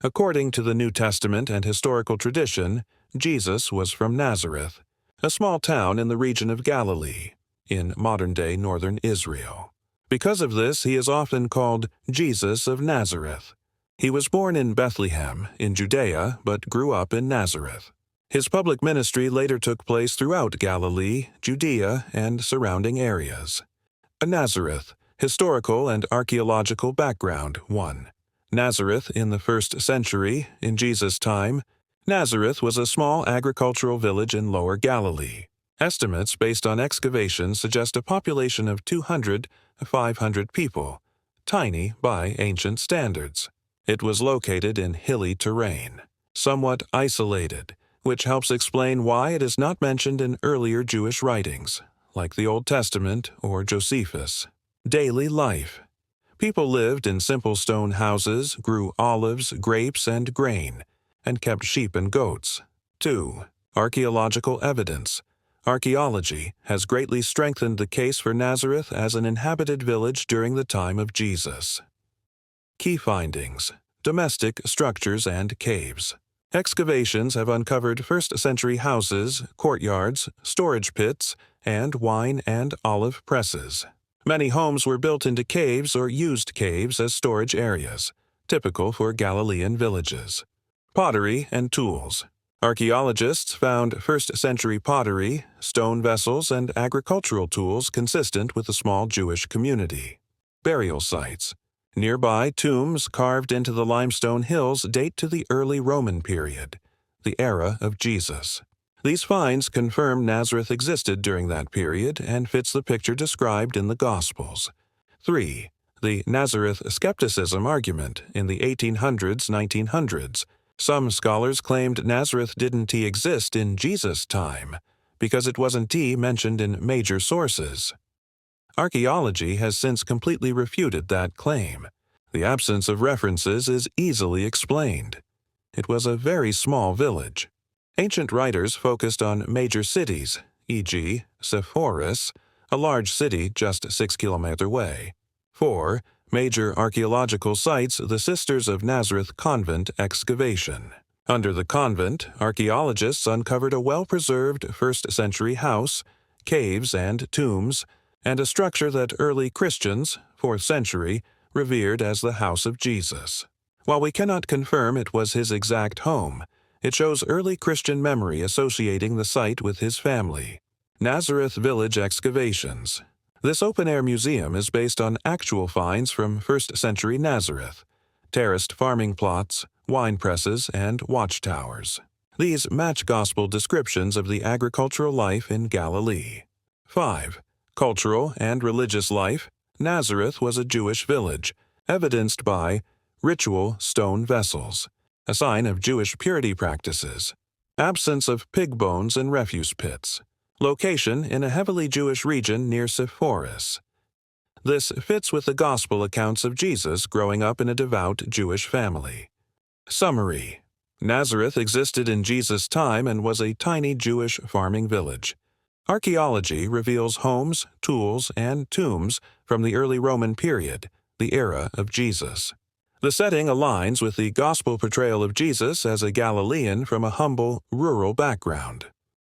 According to the New Testament and historical tradition, Jesus was from Nazareth, a small town in the region of Galilee, in modern-day northern Israel. Because of this, he is often called Jesus of Nazareth. He was born in Bethlehem, in Judea, but grew up in Nazareth. His public ministry later took place throughout Galilee, Judea, and surrounding areas. Nazareth, historical and archaeological background 1. Nazareth in the 1st century, in Jesus' time, Nazareth was a small agricultural village in Lower Galilee. Estimates based on excavations suggest a population of 200 to 500 people, tiny by ancient standards. It was located in hilly terrain, somewhat isolated, which helps explain why it is not mentioned in earlier Jewish writings, like the Old Testament or Josephus. Daily life. People lived in simple stone houses, grew olives, grapes, and grain, and kept sheep and goats. 2. Archaeological evidence. Archaeology has greatly strengthened the case for Nazareth as an inhabited village during the time of Jesus. Key findings: domestic structures and caves. Excavations have uncovered 1st-century houses, courtyards, storage pits, and wine and olive presses. Many homes were built into caves or used caves as storage areas, typical for Galilean villages. Pottery and tools. Archaeologists found 1st-century pottery, stone vessels, and agricultural tools consistent with the small Jewish community. Burial sites. Nearby tombs carved into the limestone hills date to the early Roman period, the era of Jesus. These finds confirm Nazareth existed during that period and fits the picture described in the Gospels. 3. The Nazareth skepticism argument in the 1800s-1900s. Some scholars claimed Nazareth didn't exist in Jesus' time because it wasn't mentioned in major sources. Archaeology has since completely refuted that claim. The absence of references is easily explained. It was a very small village. Ancient writers focused on major cities, e.g., Sepphoris, a large city just 6 kilometers away. 4. Major archaeological sites, the Sisters of Nazareth Convent excavation. Under the convent, archaeologists uncovered a well-preserved 1st-century house, caves and tombs, and a structure that early Christians, 4th century, revered as the house of Jesus. While we cannot confirm it was his exact home, it shows early Christian memory associating the site with his family. Nazareth Village excavations. This open-air museum is based on actual finds from 1st-century Nazareth, terraced farming plots, wine presses, and watchtowers. These match Gospel descriptions of the agricultural life in Galilee. 5. Cultural and religious life. Nazareth was a Jewish village, evidenced by ritual stone vessels, a sign of Jewish purity practices, absence of pig bones and refuse pits, location in a heavily Jewish region near Sepphoris. This fits with the Gospel accounts of Jesus growing up in a devout Jewish family. Summary: Nazareth existed in Jesus' time and was a tiny Jewish farming village. Archaeology reveals homes, tools, and tombs from the early Roman period, the era of Jesus. The setting aligns with the Gospel portrayal of Jesus as a Galilean from a humble, rural background.